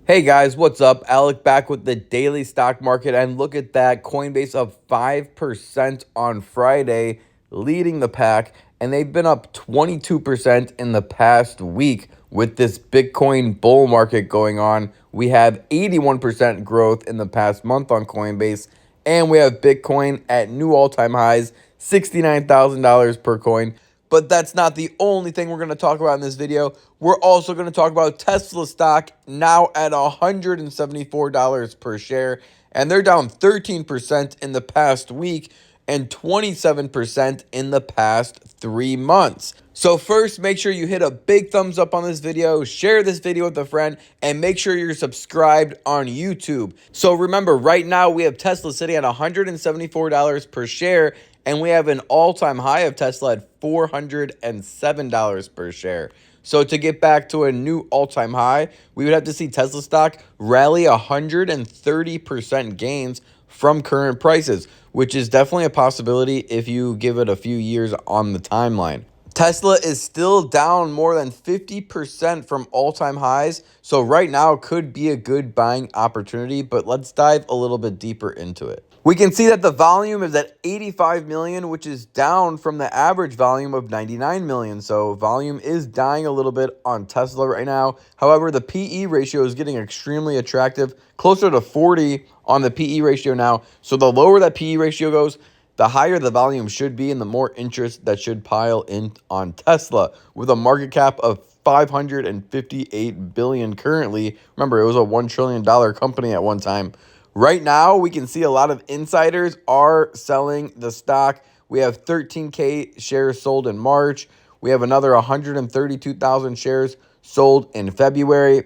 Hey guys, what's up? Alec back with the daily stock market, and look at that. Coinbase up 5% on Friday, leading the pack, and they've been up 22% in the past week with this Bitcoin bull market going on. We have 81% growth in the past month on Coinbase, and we have Bitcoin at new all-time highs, $69,000 per coin. But that's not the only thing we're going to talk about in this video. We're also going to talk about Tesla stock now at $174 per share. And they're down 13% in the past week and 27% in the past 3 months. So first, make sure you hit a big thumbs up on this video, share this video with a friend, and make sure you're subscribed on YouTube. So remember, right now we have Tesla sitting at $174 per share, and we have an all-time high of Tesla at $407 per share. So to get back to a new all-time high, we would have to see Tesla stock rally 130% gains from current prices, which is definitely a possibility if you give it a few years on the timeline. Tesla is still down more than 50% from all-time highs, so right now could be a good buying opportunity, but let's dive a little bit deeper into it. We can see that the volume is at 85 million, which is down from the average volume of 99 million. So volume is dying a little bit on Tesla right now. However, the PE ratio is getting extremely attractive, closer to 40 on the PE ratio now. So the lower that PE ratio goes, the higher the volume should be and the more interest that should pile in on Tesla, with a market cap of $558 billion currently. Remember, it was a $1 trillion company at one time. Right now, we can see a lot of insiders are selling the stock. We have 13K shares sold in March. We have another 132,000 shares sold in February.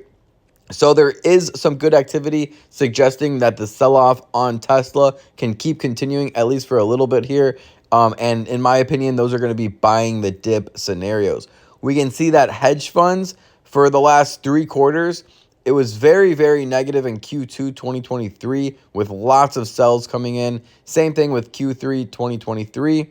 So there is some good activity suggesting that the sell-off on Tesla can keep continuing at least for a little bit here. And in my opinion, those are going to be buying the dip scenarios. We can see that hedge funds for the last 3 quarters, it was very, very negative in Q2 2023 with lots of sells coming in. Same thing with Q3 2023.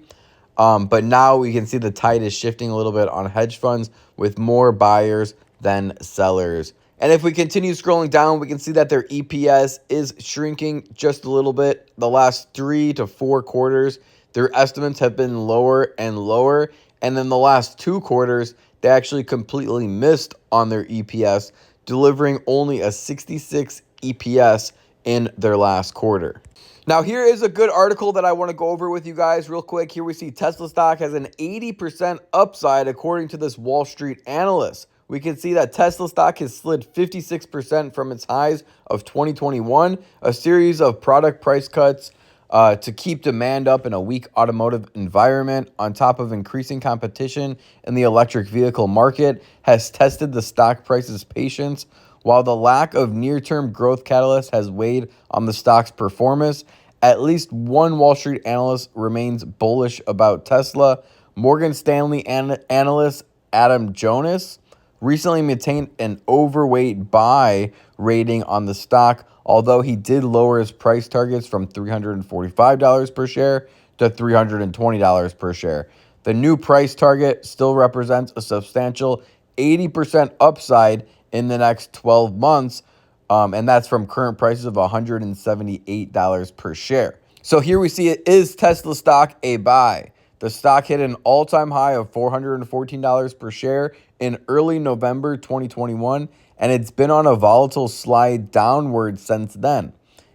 But now we can see the tide is shifting a little bit on hedge funds with more buyers than sellers. And if we continue scrolling down, we can see that their EPS is shrinking just a little bit. The last 3 to 4 quarters, their estimates have been lower and lower. And then the last 2 quarters, they actually completely missed on their EPS, delivering only a 66 EPS in their last quarter. Now, here is a good article that I want to go over with you guys real quick. Here we see Tesla stock has an 80% upside according to this Wall Street analyst. We can see that Tesla stock has slid 56% from its highs of 2021, a series of product price cuts to keep demand up in a weak automotive environment, on top of increasing competition in the electric vehicle market, has tested the stock price's patience. While the lack of near-term growth catalyst has weighed on the stock's performance, at least one Wall Street analyst remains bullish about Tesla. Morgan Stanley analyst Adam Jonas recently maintained an overweight buy rating on the stock, although he did lower his price targets from $345 per share to $320 per share. The new price target still represents a substantial 80% upside in the next 12 months, and that's from current prices of $178 per share. So here we see it is Tesla stock a buy. The stock hit an all-time high of $414 per share in early November 2021, and it's been on a volatile slide downward since then.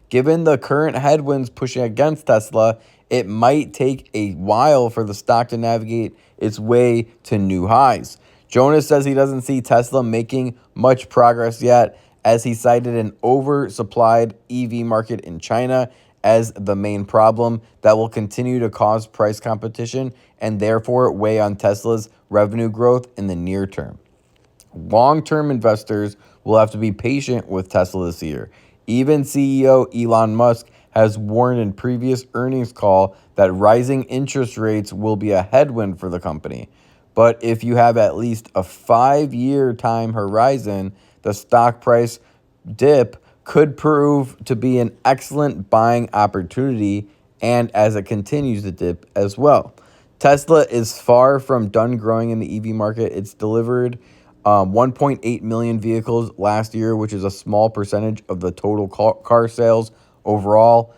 Given the current headwinds pushing against Tesla, it might take a while for the stock to navigate its way to new highs. Jonas says he doesn't see Tesla making much progress yet, as he cited an oversupplied EV market in China as the main problem that will continue to cause price competition and therefore weigh on Tesla's revenue growth in the near term. Long-term investors will have to be patient with Tesla this year. Even CEO Elon Musk has warned in previous earnings call that rising interest rates will be a headwind for the company. But if you have at least a 5-year time horizon, the stock price dip could prove to be an excellent buying opportunity, and as it continues to dip as well. Tesla is far from done growing in the EV market. It's delivered 1.8 million vehicles last year, which is a small percentage of the total car sales overall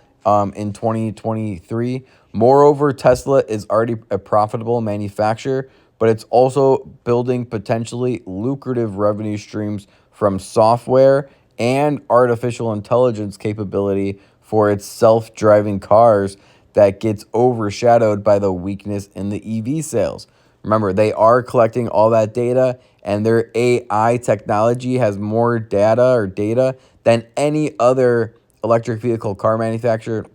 in 2023. Moreover, Tesla is already a profitable manufacturer, but it's also building potentially lucrative revenue streams from software and artificial intelligence capability for its self-driving cars that gets overshadowed by the weakness in the EV sales. Remember, they are collecting all that data, and their AI technology has more data than any other electric vehicle car manufacturer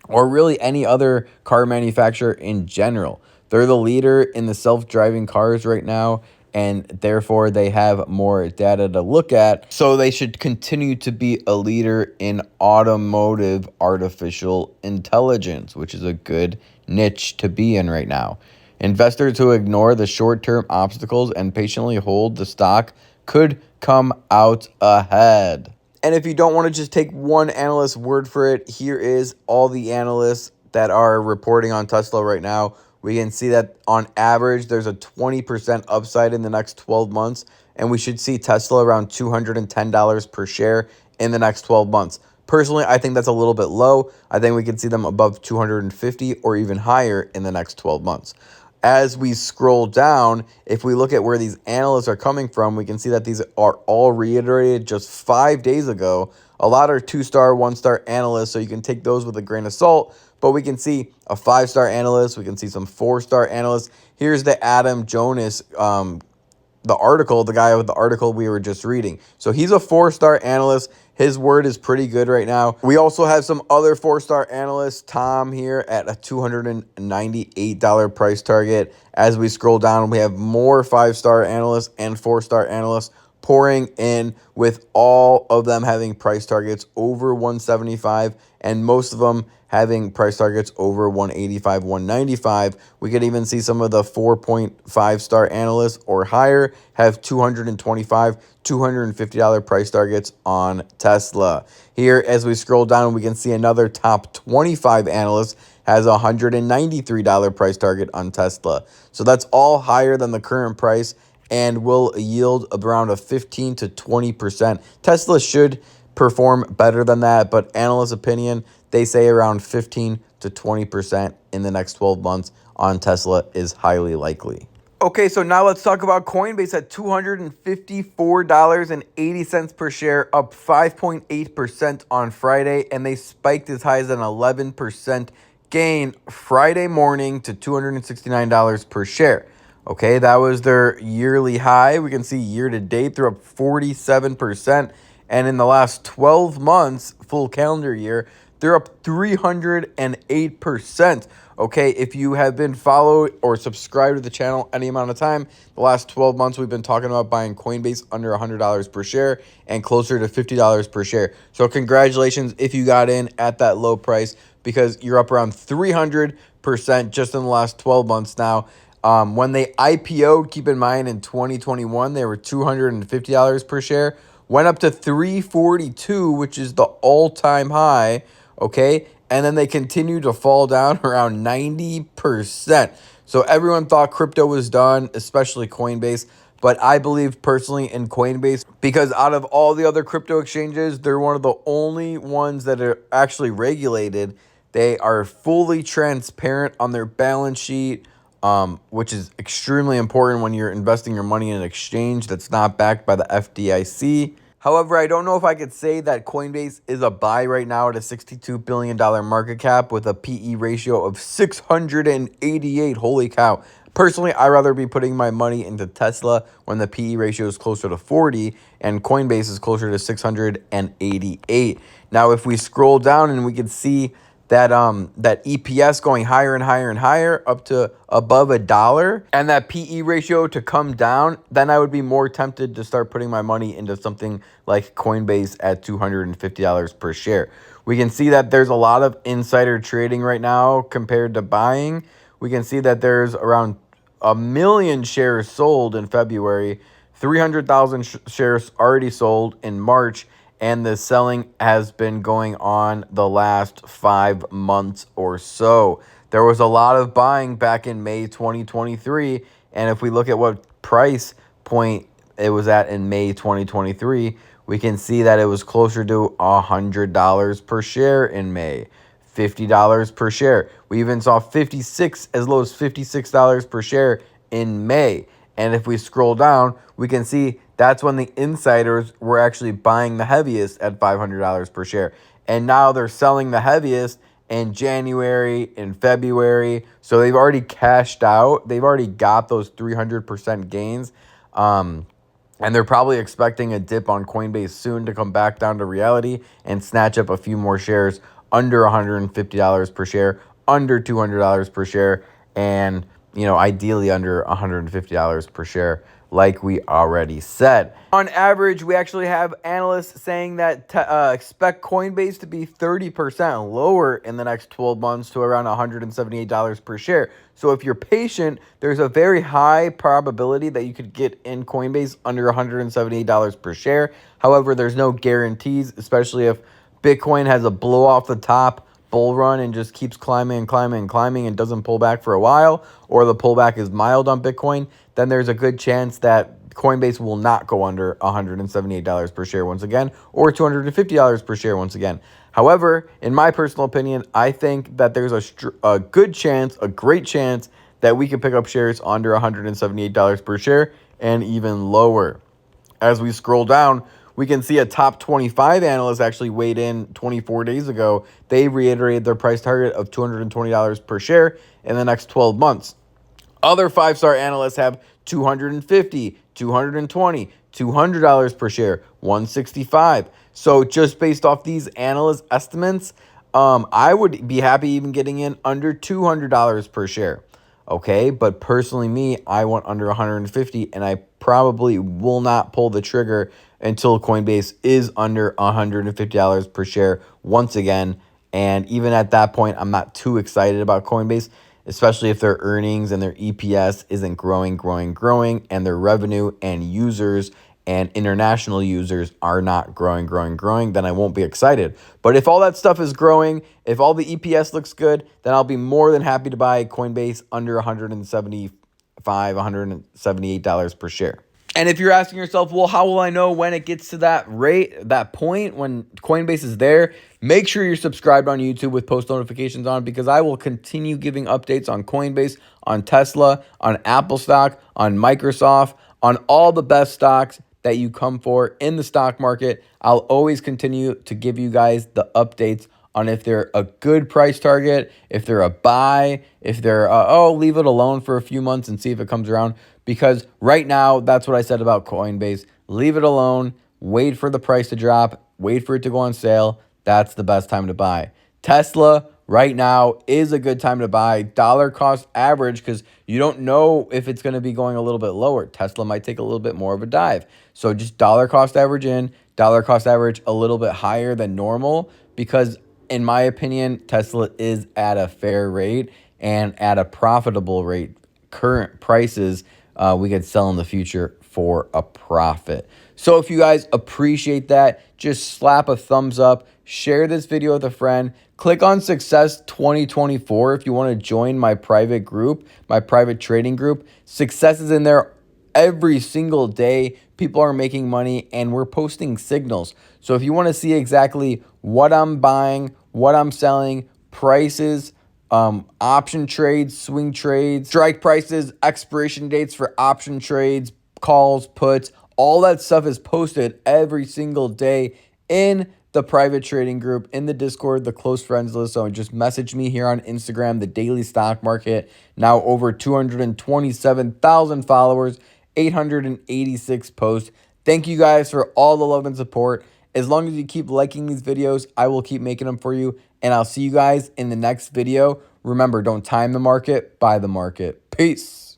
or really any other car manufacturer in general. They're the leader in the self-driving cars right now, and therefore they have more data to look at. So they should continue to be a leader in automotive artificial intelligence, which is a good niche to be in right now. Investors who ignore the short-term obstacles and patiently hold the stock could come out ahead. And if you don't want to just take one analyst's word for it, here is all the analysts that are reporting on Tesla right now. We can see that on average, there's a 20% upside in the next 12 months, and we should see Tesla around $210 per share in the next 12 months. Personally, I think that's a little bit low. I think we can see them above 250 or even higher in the next 12 months. As we scroll down, if we look at where these analysts are coming from, we can see that these are all reiterated just 5 days ago. A lot are 2-star, 1-star analysts, so you can take those with a grain of salt. But we can see a 5-star analyst. We can see some 4-star analysts. Here's the Adam Jonas the article, the guy with the article we were just reading. So he's a 4-star analyst. His word is pretty good right now. We also have some other 4-star analysts, Tom here at a $298 price target. As we scroll down, we have more 5-star analysts and 4-star analysts pouring in, with all of them having price targets over 175 and most of them having price targets over 185, 195. We could even see some of the 4.5-star analysts or higher have $225, $250 price targets on Tesla. Here, as we scroll down, we can see another top 25 analyst has a $193 price target on Tesla. So that's all higher than the current price and will yield around a 15 to 20%. Tesla should perform better than that, but analysts' opinion, they say around 15 to 20% in the next 12 months on Tesla is highly likely. Okay, so now let's talk about Coinbase at $254.80 per share, up 5.8% on Friday, and they spiked as high as an 11% gain Friday morning to $269 per share. Okay, that was their yearly high. We can see year to date, they're up 47%. And in the last 12 months, full calendar year, they're up 308%. Okay, if you have been followed or subscribed to the channel any amount of time, the last 12 months we've been talking about buying Coinbase under $100 per share and closer to $50 per share. So congratulations if you got in at that low price, because you're up around 300% just in the last 12 months now. When they IPO'd, keep in mind, in 2021, they were $250 per share, went up to $342, which is the all-time high, okay? And then they continued to fall down around 90%. So everyone thought crypto was done, especially Coinbase. But I believe personally in Coinbase because out of all the other crypto exchanges, they're one of the only ones that are actually regulated. They are fully transparent on their balance sheet, which is extremely important when you're investing your money in an exchange that's not backed by the FDIC. However, I don't know if I could say that Coinbase is a buy right now at a $62 billion market cap with a PE ratio of 688. Holy cow. Personally, I'd rather be putting my money into Tesla when the PE ratio is closer to 40 and Coinbase is closer to 688. Now, if we scroll down and we can see that that EPS going higher and higher and higher up to above $1 and that PE ratio to come down, then I would be more tempted to start putting my money into something like Coinbase at $250 per share. We can see that there's a lot of insider trading right now compared to buying. We can see that there's around 1 million shares sold in February, 300,000 shares already sold in March, and the selling has been going on the last 5 months or so. There was a lot of buying back in May 2023, and if we look at what price point it was at in May 2023, we can see that it was closer to $100 per share in May, $50 per share. We even saw 56 as low as $56 per share in May. And if we scroll down, we can see that's when the insiders were actually buying the heaviest at $500 per share. And now they're selling the heaviest in January, in February. So they've already cashed out. They've already got those 300% gains. And they're probably expecting a dip on Coinbase soon to come back down to reality and snatch up a few more shares under $150 per share, under $200 per share, and ideally under $150 per share, like we already said. On average, we actually have analysts saying that expect Coinbase to be 30% lower in the next 12 months to around $178 per share. So if you're patient, there's a very high probability that you could get in Coinbase under $178 per share. However, there's no guarantees, especially if Bitcoin has a blow off the top bull run and just keeps climbing and climbing and climbing and doesn't pull back for a while, or the pullback is mild on Bitcoin, then there's a good chance that Coinbase will not go under $178 per share once again, or $250 per share once again. However, in my personal opinion, I think that there's a good chance, a great chance, that we can pick up shares under $178 per share and even lower. As we scroll down, we can see a top 25 analyst actually weighed in 24 days ago. They reiterated their price target of $220 per share in the next 12 months. Other 5-star analysts have $250, $220, $200 per share, $165. So just based off these analyst estimates, I would be happy even getting in under $200 per share. Okay, but personally me, I want under 150, and I probably will not pull the trigger until Coinbase is under $150 per share once again. And even at that point, I'm not too excited about Coinbase, especially if their earnings and their EPS isn't growing, and their revenue and users and international users are not growing, then I won't be excited. But if all that stuff is growing, if all the EPS looks good, then I'll be more than happy to buy Coinbase under $175, $178 per share. And if you're asking yourself, well, how will I know when it gets to that rate, that point when Coinbase is there? Make sure you're subscribed on YouTube with post notifications on, because I will continue giving updates on Coinbase, on Tesla, on Apple stock, on Microsoft, on all the best stocks that you come for in the stock market. I'll always continue to give you guys the updates on if they're a good price target, if they're a buy, if they're, leave it alone for a few months and see if it comes around. Because right now, that's what I said about Coinbase. Leave it alone, wait for the price to drop, wait for it to go on sale. That's the best time to buy. Tesla right now is a good time to buy. Dollar cost average, because you don't know if it's going to be going a little bit lower. Tesla might take a little bit more of a dive. So just dollar cost average in, dollar cost average a little bit higher than normal, because in my opinion, Tesla is at a fair rate and at a profitable rate. Current prices, we could sell in the future for a profit. So if you guys appreciate that, just slap a thumbs up, share this video with a friend, click on Success 2024 if you want to join my private group, my private trading group. Success is in there every single day. People are making money and we're posting signals. So if you want to see exactly what I'm buying, what I'm selling, prices, option trades, swing trades, strike prices, expiration dates for option trades, calls, puts, all that stuff is posted every single day in the private trading group, in the Discord, the close friends list. So just message me here on Instagram, the Daily Stock Market. Now over 227,000 followers, 886 posts. Thank you guys for all the love and support. As long as you keep liking these videos, I will keep making them for you. And I'll see you guys in the next video. Remember, don't time the market, buy the market. Peace.